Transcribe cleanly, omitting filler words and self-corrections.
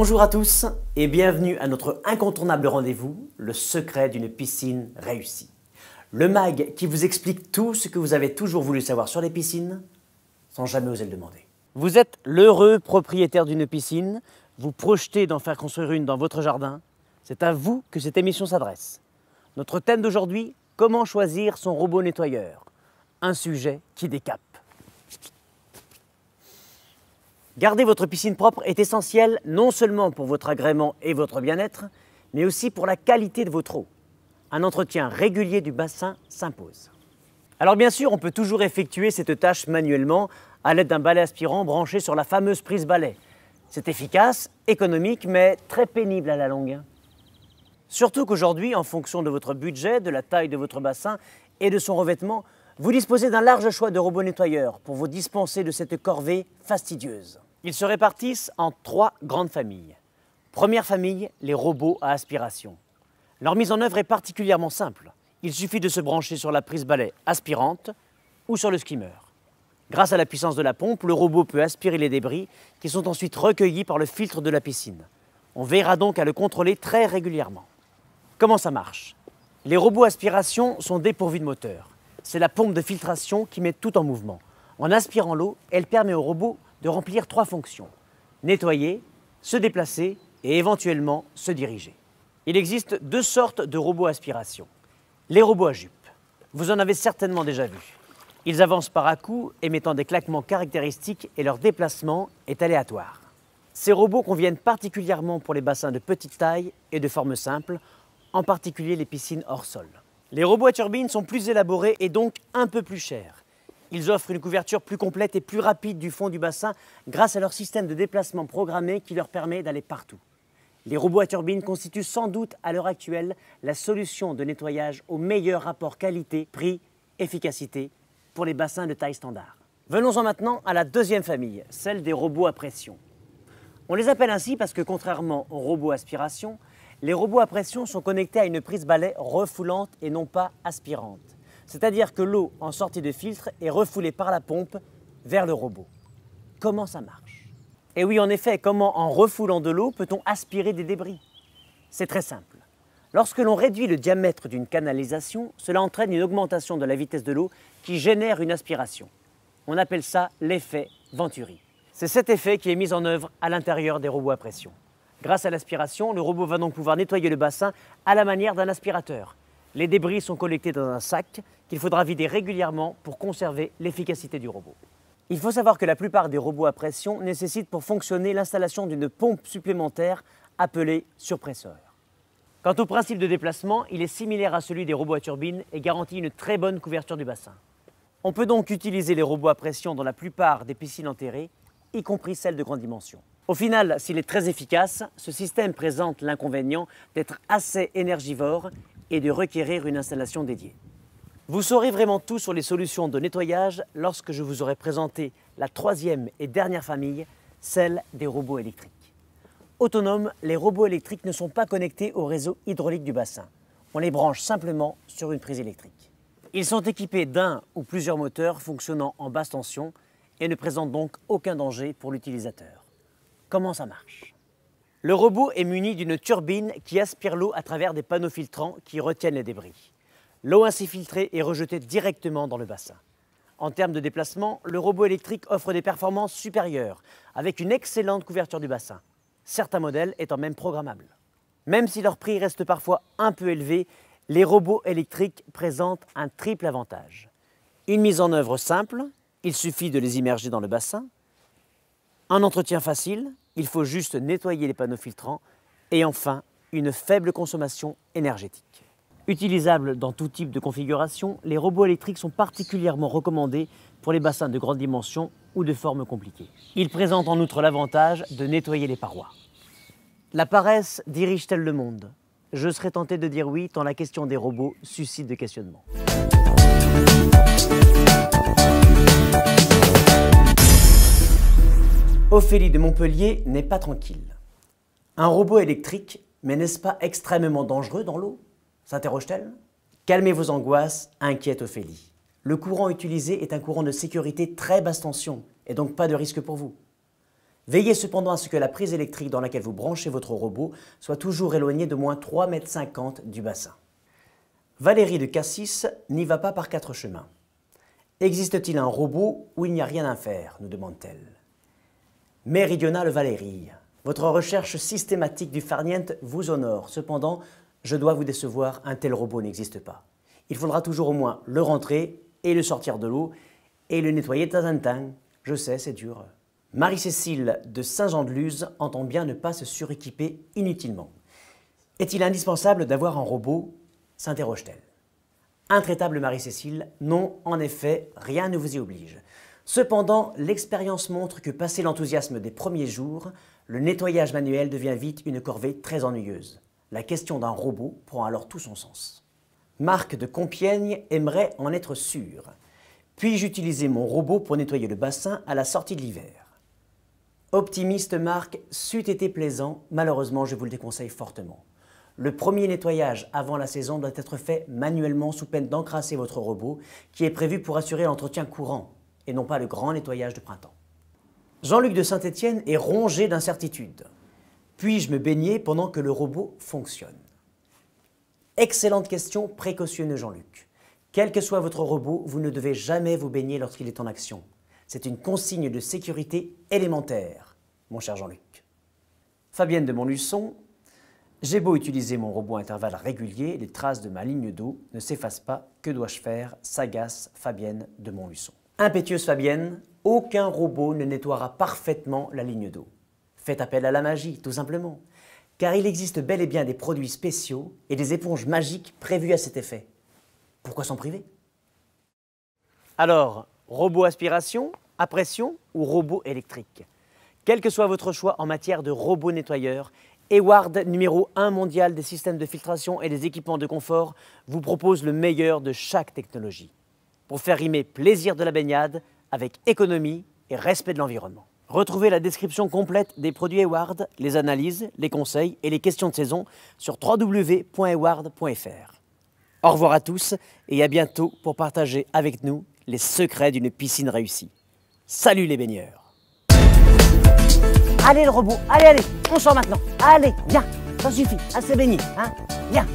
Bonjour à tous et bienvenue à notre incontournable rendez-vous, le secret d'une piscine réussie. Le mag qui vous explique tout ce que vous avez toujours voulu savoir sur les piscines sans jamais oser le demander. Vous êtes l'heureux propriétaire d'une piscine, vous projetez d'en faire construire une dans votre jardin. C'est à vous que cette émission s'adresse. Notre thème d'aujourd'hui, comment choisir son robot nettoyeur. Un sujet qui décape. Garder votre piscine propre est essentiel non seulement pour votre agrément et votre bien-être, mais aussi pour la qualité de votre eau. Un entretien régulier du bassin s'impose. Alors bien sûr, on peut toujours effectuer cette tâche manuellement à l'aide d'un balai aspirant branché sur la fameuse prise balai. C'est efficace, économique, mais très pénible à la longue. Surtout qu'aujourd'hui, en fonction de votre budget, de la taille de votre bassin et de son revêtement, vous disposez d'un large choix de robots nettoyeurs pour vous dispenser de cette corvée fastidieuse. Ils se répartissent en 3 grandes familles. Première famille, les robots à aspiration. Leur mise en œuvre est particulièrement simple. Il suffit de se brancher sur la prise balai aspirante ou sur le skimmer. Grâce à la puissance de la pompe, le robot peut aspirer les débris qui sont ensuite recueillis par le filtre de la piscine. On veillera donc à le contrôler très régulièrement. Comment ça marche? Les robots aspiration sont dépourvus de moteur. C'est la pompe de filtration qui met tout en mouvement. En aspirant l'eau, elle permet au robot de remplir 3 fonctions. Nettoyer, se déplacer et éventuellement se diriger. Il existe 2 sortes de robots aspiration. Les robots à jupe. Vous en avez certainement déjà vu. Ils avancent par à-coups, émettant des claquements caractéristiques et leur déplacement est aléatoire. Ces robots conviennent particulièrement pour les bassins de petite taille et de forme simple, en particulier les piscines hors sol. Les robots à turbine sont plus élaborés et donc un peu plus chers. Ils offrent une couverture plus complète et plus rapide du fond du bassin grâce à leur système de déplacement programmé qui leur permet d'aller partout. Les robots à turbine constituent sans doute à l'heure actuelle la solution de nettoyage au meilleur rapport qualité-prix-efficacité pour les bassins de taille standard. Venons-en maintenant à la deuxième famille, celle des robots à pression. On les appelle ainsi parce que contrairement aux robots aspiration, les robots à pression sont connectés à une prise balai refoulante et non pas aspirante. C'est-à-dire que l'eau en sortie de filtre est refoulée par la pompe vers le robot. Comment ça marche? Et oui, en effet, comment en refoulant de l'eau peut-on aspirer des débris? C'est très simple. Lorsque l'on réduit le diamètre d'une canalisation, cela entraîne une augmentation de la vitesse de l'eau qui génère une aspiration. On appelle ça l'effet Venturi. C'est cet effet qui est mis en œuvre à l'intérieur des robots à pression. Grâce à l'aspiration, le robot va donc pouvoir nettoyer le bassin à la manière d'un aspirateur. Les débris sont collectés dans un sac qu'il faudra vider régulièrement pour conserver l'efficacité du robot. Il faut savoir que la plupart des robots à pression nécessitent pour fonctionner l'installation d'une pompe supplémentaire appelée surpresseur. Quant au principe de déplacement, il est similaire à celui des robots à turbine et garantit une très bonne couverture du bassin. On peut donc utiliser les robots à pression dans la plupart des piscines enterrées, y compris celles de grande dimension. Au final, s'il est très efficace, ce système présente l'inconvénient d'être assez énergivore et de requérir une installation dédiée. Vous saurez vraiment tout sur les solutions de nettoyage lorsque je vous aurai présenté la 3e et dernière famille, celle des robots électriques. Autonomes, les robots électriques ne sont pas connectés au réseau hydraulique du bassin. On les branche simplement sur une prise électrique. Ils sont équipés d'un ou plusieurs moteurs fonctionnant en basse tension et ne présentent donc aucun danger pour l'utilisateur. Comment ça marche? Le robot est muni d'une turbine qui aspire l'eau à travers des panneaux filtrants qui retiennent les débris. L'eau ainsi filtrée est rejetée directement dans le bassin. En termes de déplacement, le robot électrique offre des performances supérieures avec une excellente couverture du bassin, certains modèles étant même programmables. Même si leur prix reste parfois un peu élevé, les robots électriques présentent un triple avantage. Une mise en œuvre simple, il suffit de les immerger dans le bassin. Un entretien facile, il faut juste nettoyer les panneaux filtrants. Et enfin, une faible consommation énergétique. Utilisables dans tout type de configuration, les robots électriques sont particulièrement recommandés pour les bassins de grande dimension ou de forme compliquée. Ils présentent en outre l'avantage de nettoyer les parois. La paresse dirige-t-elle le monde? Je serais tenté de dire oui, tant la question des robots suscite de questionnements. Ophélie de Montpellier n'est pas tranquille. Un robot électrique, mais n'est-ce pas extrêmement dangereux dans l'eau? S'interroge-t-elle. Calmez vos angoisses, inquiète Ophélie. Le courant utilisé est un courant de sécurité très basse tension et donc pas de risque pour vous. Veillez cependant à ce que la prise électrique dans laquelle vous branchez votre robot soit toujours éloignée de moins 3,50 m du bassin. Valérie de Cassis n'y va pas par 4 chemins. Existe-t-il un robot où il n'y a rien à faire, nous demande-t-elle. Méridionale Valérie, votre recherche systématique du farniente vous honore. Cependant, je dois vous décevoir, un tel robot n'existe pas. Il faudra toujours au moins le rentrer et le sortir de l'eau et le nettoyer de temps en temps. Je sais, c'est dur. Marie-Cécile de Saint-Jean-de-Luz entend bien ne pas se suréquiper inutilement. Est-il indispensable d'avoir un robot ? S'interroge-t-elle. Intraitable Marie-Cécile, non, en effet, rien ne vous y oblige. Cependant, l'expérience montre que passé l'enthousiasme des premiers jours, le nettoyage manuel devient vite une corvée très ennuyeuse. La question d'un robot prend alors tout son sens. Marc de Compiègne aimerait en être sûr. Puis-je utiliser mon robot pour nettoyer le bassin à la sortie de l'hiver ? Optimiste Marc, c'eût été plaisant, malheureusement je vous le déconseille fortement. Le premier nettoyage avant la saison doit être fait manuellement sous peine d'encrasser votre robot qui est prévu pour assurer l'entretien courant et non pas le grand nettoyage de printemps. Jean-Luc de Saint-Étienne est rongé d'incertitude. Puis-je me baigner pendant que le robot fonctionne ? Excellente question, précautionneux Jean-Luc. Quel que soit votre robot, vous ne devez jamais vous baigner lorsqu'il est en action. C'est une consigne de sécurité élémentaire, mon cher Jean-Luc. Fabienne de Montluçon, j'ai beau utiliser mon robot à intervalles réguliers, les traces de ma ligne d'eau ne s'effacent pas. Que dois-je faire ? S'agace Fabienne de Montluçon. Impétueuse Fabienne, aucun robot ne nettoiera parfaitement la ligne d'eau. Faites appel à la magie, tout simplement. Car il existe bel et bien des produits spéciaux et des éponges magiques prévues à cet effet. Pourquoi s'en priver ? Alors, robot aspiration, à pression ou robot électrique? Quel que soit votre choix en matière de robot nettoyeur, Hayward, numéro 1 mondial des systèmes de filtration et des équipements de confort, vous propose le meilleur de chaque technologie pour faire rimer plaisir de la baignade avec économie et respect de l'environnement. Retrouvez la description complète des produits Hayward, les analyses, les conseils et les questions de saison sur www.hayward.fr. Au revoir à tous et à bientôt pour partager avec nous les secrets d'une piscine réussie. Salut les baigneurs! Allez le robot, allez, on sort maintenant. Allez, viens, ça suffit, assez baigné, hein, viens.